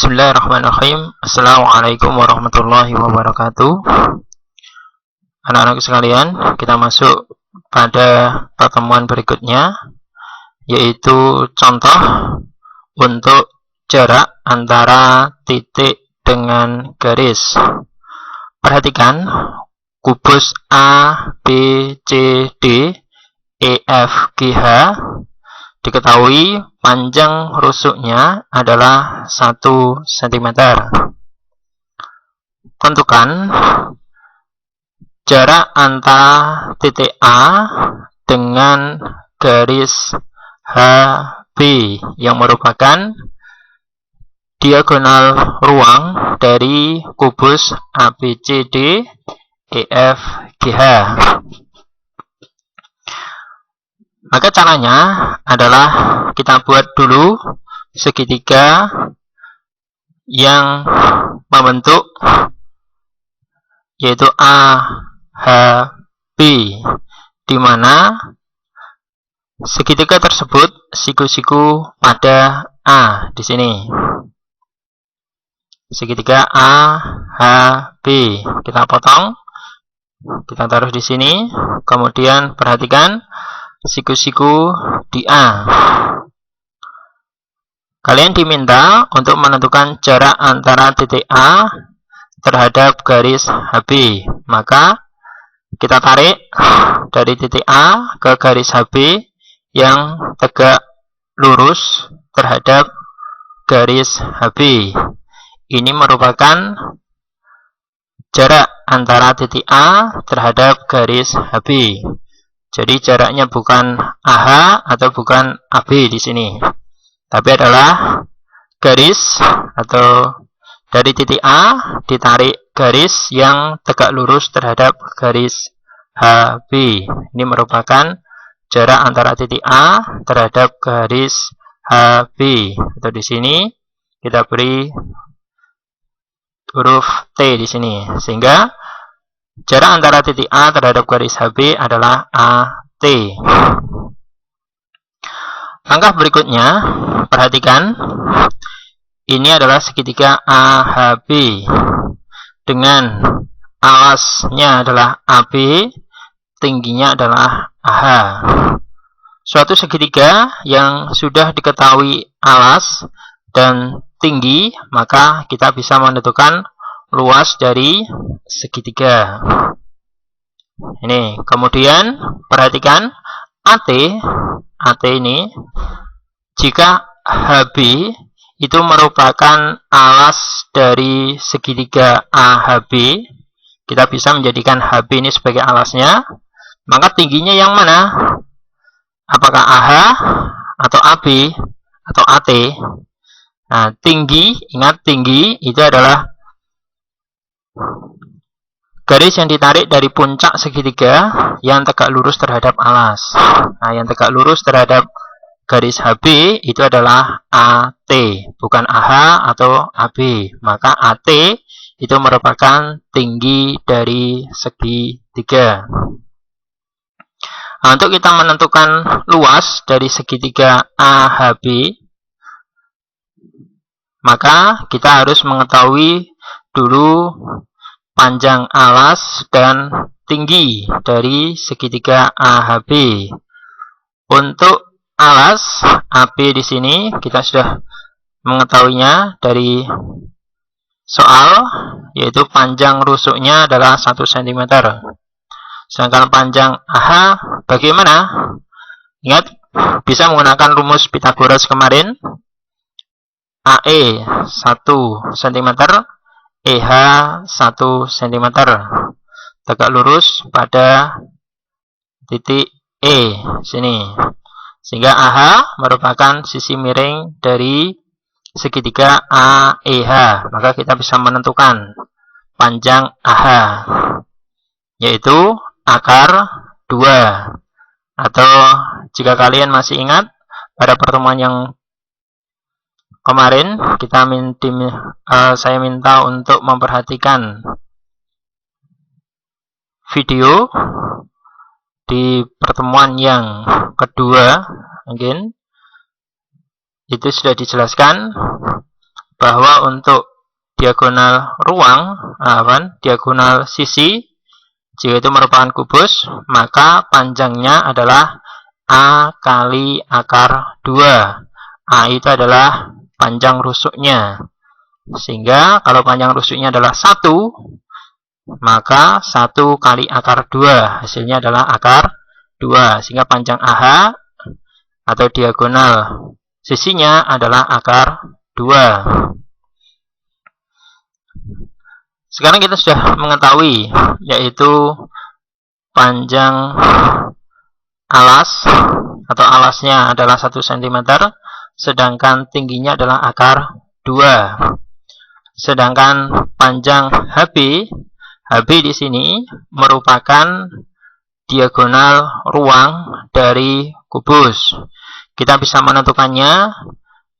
Bismillahirrahmanirrahim. Assalamualaikum warahmatullahi wabarakatuh. Anak-anak sekalian, kita masuk pada pertemuan berikutnya, yaitu contoh untuk jarak antara titik dengan garis. Perhatikan, kubus A, B, C, D, E, F, G, H. Diketahui panjang rusuknya adalah 1 cm. Tentukan jarak antara titik A dengan garis HB yang merupakan diagonal ruang dari kubus ABCD EFGH. Maka caranya adalah kita buat dulu segitiga yang membentuk, yaitu AHB, di mana segitiga tersebut siku-siku pada A di sini. Segitiga AHB kita potong, kita taruh di sini. Kemudian perhatikan siku-siku di A. Kalian diminta untuk menentukan jarak antara titik A terhadap garis HB. Maka kita tarik dari titik A ke garis HB yang tegak lurus terhadap garis HB. Ini merupakan jarak antara titik A terhadap garis HB. Jadi jaraknya bukan AH atau bukan AB di sini, tapi adalah garis, atau dari titik A ditarik garis yang tegak lurus terhadap garis HB. Ini merupakan jarak antara titik A terhadap garis HB. Atau di sini kita beri huruf T di sini, sehingga jarak antara titik A terhadap garis HB adalah AT. Langkah berikutnya, perhatikan, ini adalah segitiga AHB dengan alasnya adalah AB, tingginya adalah AH. Suatu segitiga yang sudah diketahui alas dan tinggi, maka kita bisa menentukan luas dari segitiga. Ini, kemudian perhatikan AT ini, jika HB itu merupakan alas dari segitiga AHB, kita bisa menjadikan HB ini sebagai alasnya. Maka tingginya yang mana? Apakah AH atau AB atau AT? Nah, tinggi, ingat tinggi itu adalah garis yang ditarik dari puncak segitiga yang tegak lurus terhadap alas. Nah, yang tegak lurus terhadap garis HB itu adalah AT, bukan AH atau AB. Maka AT itu merupakan tinggi dari segitiga. Nah, untuk kita menentukan luas dari segitiga AHB, maka kita harus mengetahui dulu panjang alas dan tinggi dari segitiga AHB. Untuk alas AB di sini kita sudah mengetahuinya dari soal, yaitu panjang rusuknya adalah 1 cm. Sedangkan panjang AH bagaimana? Ingat, bisa menggunakan rumus Pythagoras kemarin. AE 1 cm, EH 1 cm, tegak lurus pada titik E sini, sehingga AH merupakan sisi miring dari segitiga AEH. Maka kita bisa menentukan panjang AH, yaitu akar 2. Atau jika kalian masih ingat, pada pertemuan yang kemarin saya minta untuk memperhatikan video di pertemuan yang kedua, mungkin itu sudah dijelaskan bahwa untuk diagonal ruang, diagonal sisi, jika itu merupakan kubus, maka panjangnya adalah A kali akar 2. A itu adalah panjang rusuknya. Sehingga kalau panjang rusuknya adalah 1, maka 1 kali akar 2. Hasilnya adalah akar 2. Sehingga panjang AH atau diagonal sisinya adalah akar 2. Sekarang kita sudah mengetahui, yaitu panjang alas atau alasnya adalah 1 cm, sedangkan tingginya adalah akar 2. Sedangkan panjang HB di sini merupakan diagonal ruang dari kubus. Kita bisa menentukannya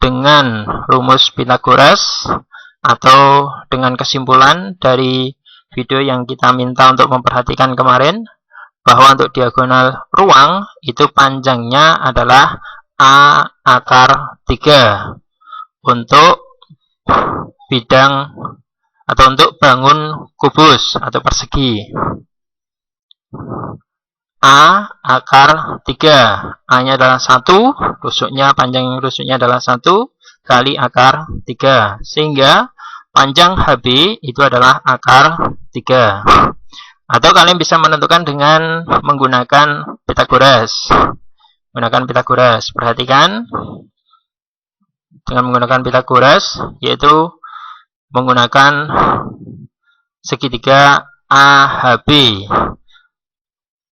dengan rumus Pythagoras atau dengan kesimpulan dari video yang kita minta untuk memperhatikan kemarin, bahwa untuk diagonal ruang itu panjangnya adalah A akar 3 untuk bidang atau untuk bangun kubus atau persegi. A akar 3, A-nya adalah 1, panjang rusuknya adalah 1 kali akar 3, sehingga panjang HB itu adalah akar 3. Atau kalian bisa menentukan dengan menggunakan Pythagoras. Perhatikan, dengan menggunakan Pythagoras, yaitu menggunakan segitiga AHB.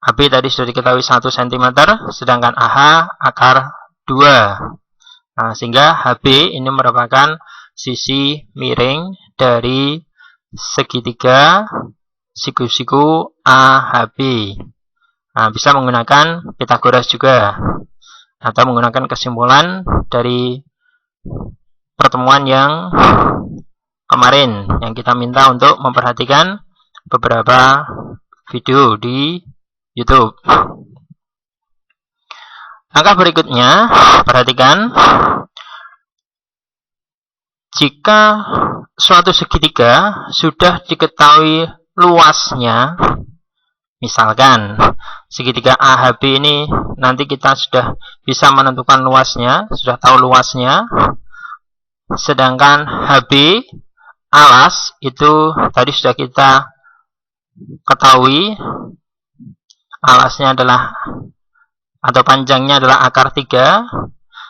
HB tadi sudah diketahui 1 cm, sedangkan AH akar 2. Nah, sehingga HB ini merupakan sisi miring dari segitiga siku-siku AHB. Nah, bisa menggunakan Pythagoras juga, atau menggunakan kesimpulan dari pertemuan yang kemarin yang kita minta untuk memperhatikan beberapa video di YouTube. Langkah berikutnya, perhatikan, jika suatu segitiga sudah diketahui luasnya, misalkan segitiga AHB ini nanti kita sudah bisa menentukan luasnya, sudah tahu luasnya, sedangkan HB alas itu tadi sudah kita ketahui alasnya adalah atau panjangnya adalah akar 3,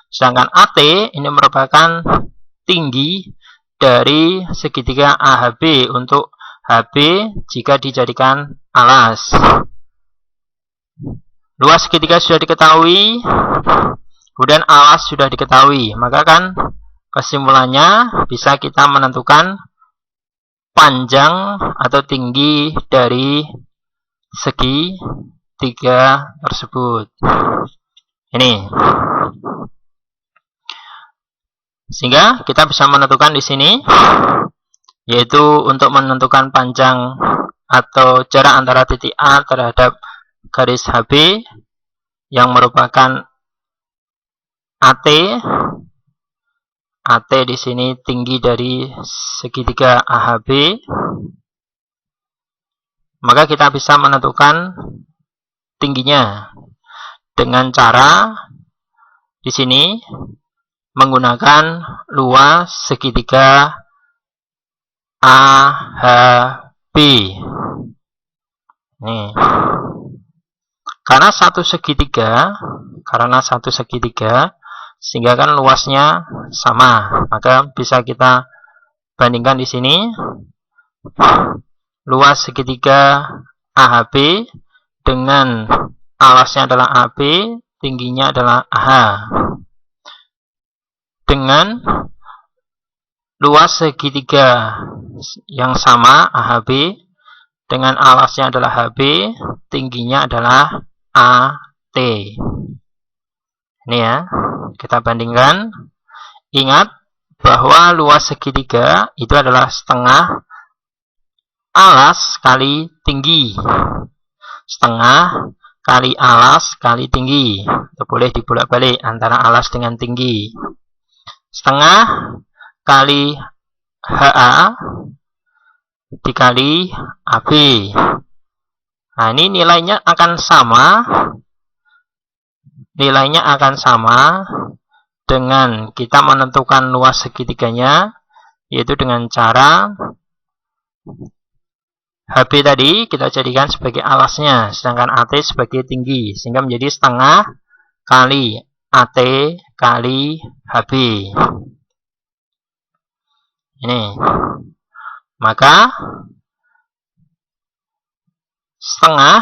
sedangkan AT ini merupakan tinggi dari segitiga AHB untuk HB jika dijadikan alas. Luas segitiga sudah diketahui, kemudian alas sudah diketahui, maka kan kesimpulannya bisa kita menentukan panjang atau tinggi dari segi 3 tersebut. Ini. Sehingga kita bisa menentukan di sini, yaitu untuk menentukan panjang atau jarak antara titik A terhadap garis HB yang merupakan AT. AT di sini tinggi dari segitiga AHB. Maka kita bisa menentukan tingginya dengan cara di sini menggunakan luas segitiga AHB. Nih. Karena satu segitiga, sehingga kan luasnya sama, maka bisa kita bandingkan di sini luas segitiga AHB dengan alasnya adalah AB, tingginya adalah AH. Dengan luas segitiga yang sama AHB dengan alasnya adalah HB, tingginya adalah AT. Ini ya, kita bandingkan. Ingat bahwa luas segitiga itu adalah setengah alas kali tinggi. Setengah kali alas kali tinggi. Itu boleh dibolak-balik antara alas dengan tinggi. Setengah kali HA dikali AB. Nah, ini nilainya akan sama. Nilainya akan sama dengan kita menentukan luas segitiganya, yaitu dengan cara HB tadi kita jadikan sebagai alasnya, sedangkan AT sebagai tinggi, sehingga menjadi setengah kali AT kali HB. Ini. Maka setengah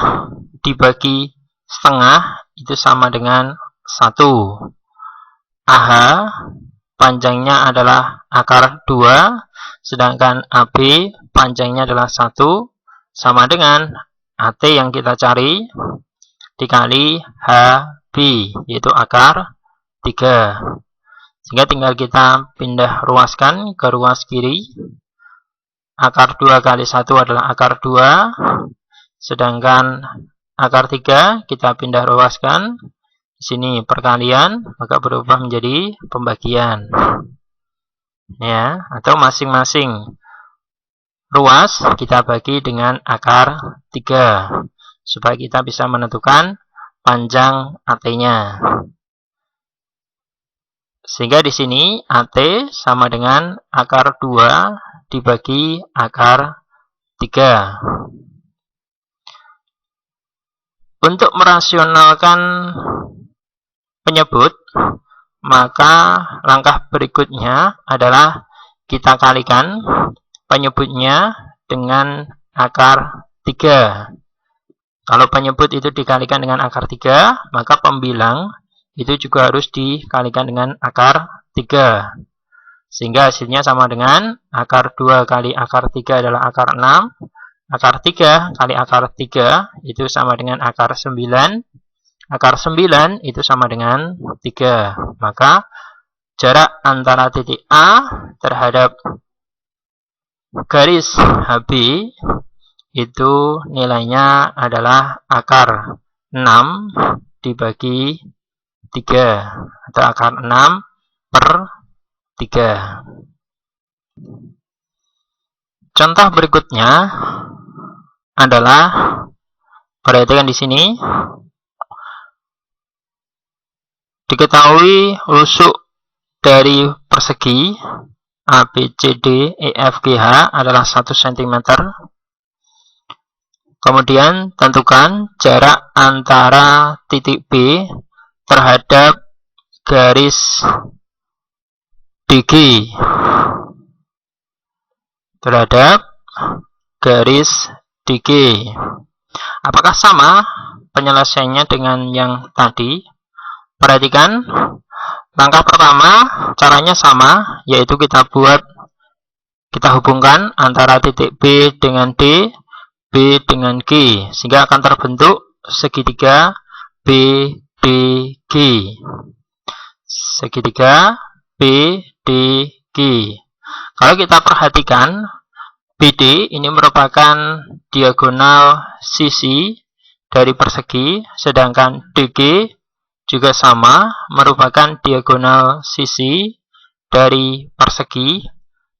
dibagi setengah itu sama dengan 1. AH panjangnya adalah akar 2, sedangkan AB panjangnya adalah 1, sama dengan AT yang kita cari dikali HB, yaitu akar 3. Sehingga tinggal kita pindah ruaskan ke ruas kiri. Akar 2 kali 1 adalah akar 2, sedangkan akar 3 kita pindah ruaskan. Di sini perkalian, maka berubah menjadi pembagian. Ya, atau masing-masing ruas kita bagi dengan akar 3, supaya kita bisa menentukan panjang AT-nya. Sehingga di sini AT sama dengan akar 2 dibagi akar 3. Untuk merasionalkan penyebut, maka langkah berikutnya adalah kita kalikan penyebutnya dengan akar 3. Kalau penyebut itu dikalikan dengan akar 3, maka pembilang itu juga harus dikalikan dengan akar 3. Sehingga hasilnya sama dengan akar 2 kali akar 3 adalah akar 6. Akar 3 kali akar 3 itu sama dengan akar 9. Akar 9 itu sama dengan 3. Maka jarak antara titik A terhadap garis HB itu nilainya adalah akar 6 dibagi 3, atau akar 6 per 3. Contoh berikutnya adalah, perhatikan di sini, diketahui rusuk dari persegi ABCD EFGH adalah 1 cm. Kemudian tentukan jarak antara titik B terhadap garis DG. Terhadap garis DG. Apakah sama penyelesaiannya dengan yang tadi? Perhatikan, langkah pertama caranya sama, yaitu kita hubungkan antara titik B dengan D, B dengan G, sehingga akan terbentuk segitiga BDG. Segitiga BDG. Kalau kita perhatikan, BD ini merupakan diagonal sisi dari persegi, sedangkan DG juga sama, merupakan diagonal sisi dari persegi.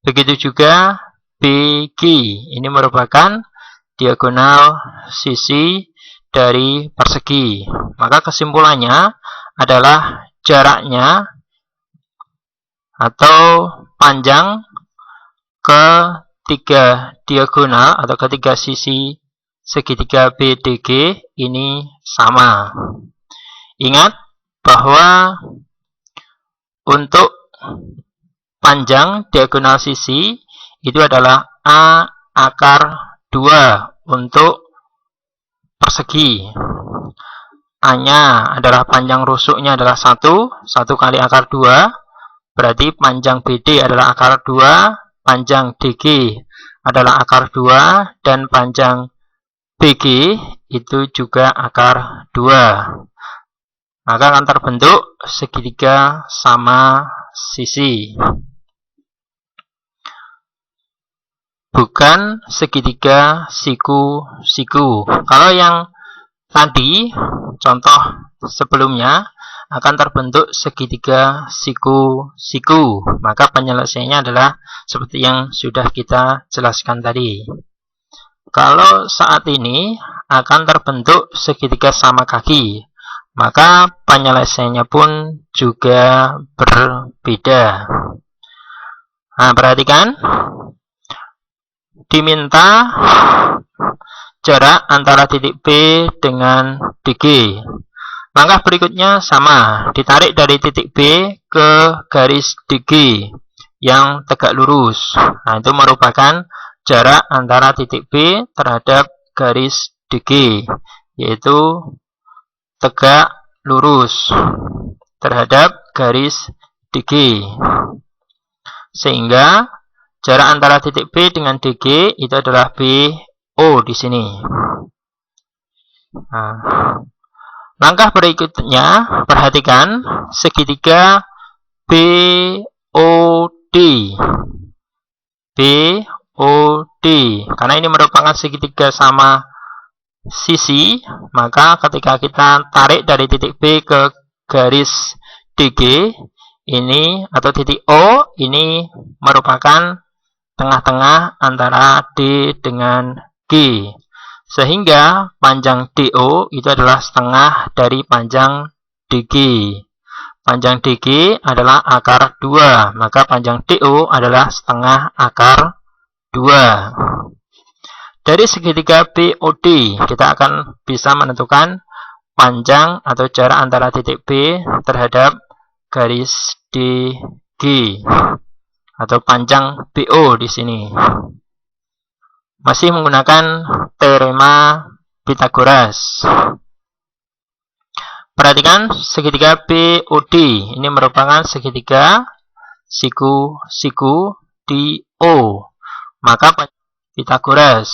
Begitu juga BG, ini merupakan diagonal sisi dari persegi. Maka kesimpulannya adalah jaraknya atau panjang ketiga diagonal atau ketiga sisi segitiga BDG ini sama. Ingat bahwa untuk panjang diagonal sisi itu adalah A akar 2 untuk persegi. A-nya adalah panjang rusuknya adalah 1 kali akar 2, berarti panjang BD adalah akar 2, panjang DG adalah akar 2, dan panjang BG itu juga akar 2. Maka akan terbentuk segitiga sama sisi. Bukan segitiga siku-siku. Kalau yang tadi, contoh sebelumnya, akan terbentuk segitiga siku-siku. Maka penyelesaiannya adalah seperti yang sudah kita jelaskan tadi. Kalau saat ini akan terbentuk segitiga sama kaki, maka penyelesaiannya pun juga berbeda. Nah, perhatikan. Diminta jarak antara titik P dengan DG. Langkah berikutnya sama, ditarik dari titik B ke garis DG yang tegak lurus. Nah, itu merupakan jarak antara titik B terhadap garis DG, yaitu tegak lurus terhadap garis DG. Sehingga jarak antara titik B dengan DG itu adalah BO di sini. Nah, langkah berikutnya, perhatikan segitiga BOD. BOD. Karena ini merupakan segitiga sama sisi, maka ketika kita tarik dari titik B ke garis DG, ini atau titik O ini merupakan tengah-tengah antara D dengan G. Sehingga panjang DO itu adalah setengah dari panjang DG. Panjang DG adalah akar 2, maka panjang DO adalah setengah akar 2. Dari segitiga BOD, kita akan bisa menentukan panjang atau jarak antara titik B terhadap garis DG atau panjang BO di sini. Masih menggunakan teorema Pythagoras. Perhatikan segitiga BOD ini merupakan segitiga siku-siku di O. Maka Pythagoras.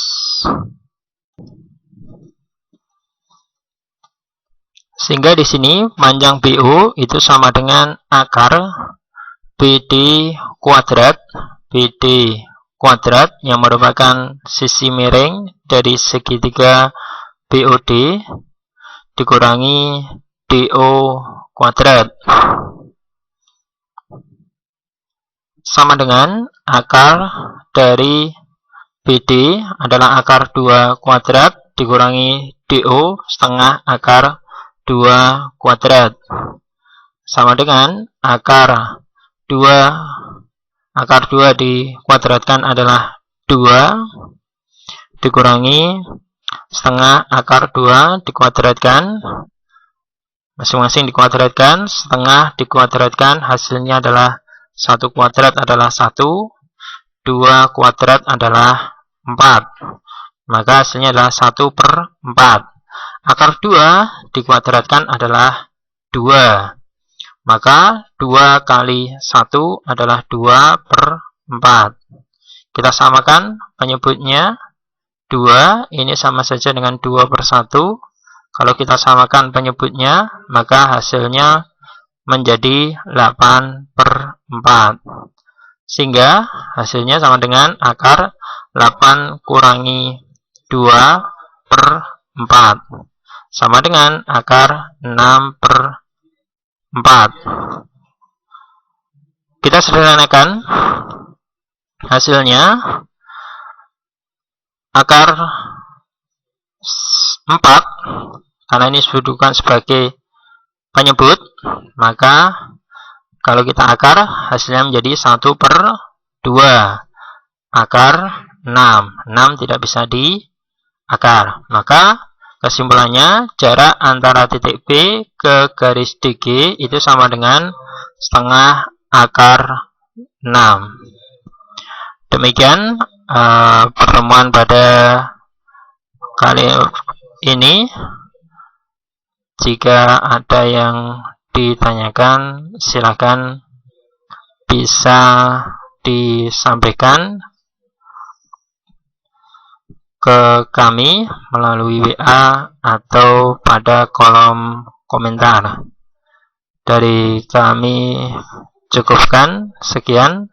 Sehingga di sini panjang BO itu sama dengan akar BD kuadrat yang merupakan sisi miring dari segitiga BOD dikurangi DO kuadrat sama dengan akar dari BD adalah akar 2 kuadrat dikurangi DO setengah akar 2 kuadrat sama dengan akar 2 dikuadratkan adalah 2 dikurangi setengah akar 2 dikuadratkan, masing-masing dikuadratkan, setengah dikuadratkan, hasilnya adalah 1 kuadrat adalah 1, 2 kuadrat adalah 4, maka hasilnya adalah 1/4. Akar 2 dikuadratkan adalah 2, maka 2 kali 1 adalah 2/4. Kita samakan penyebutnya 2, ini sama saja dengan 2/1. Kalau kita samakan penyebutnya, maka hasilnya menjadi 8/4. Sehingga hasilnya sama dengan akar 8 kurangi 2/4. Sama dengan akar 6/4. Kita sederhanakan hasilnya. Akar 4, karena ini disebutkan sebagai penyebut, maka kalau kita akar hasilnya menjadi 1/2. Akar 6 tidak bisa diakar. Maka kesimpulannya, jarak antara titik B ke garis DG itu sama dengan setengah akar 6. Demikian pertemuan pada kali ini. Jika ada yang ditanyakan, silakan bisa disampaikan ke kami melalui WA atau pada kolom komentar. Dari kami cukupkan sekian.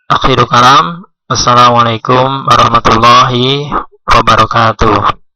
Akhirul kalam. Wassalamualaikum warahmatullahi wabarakatuh.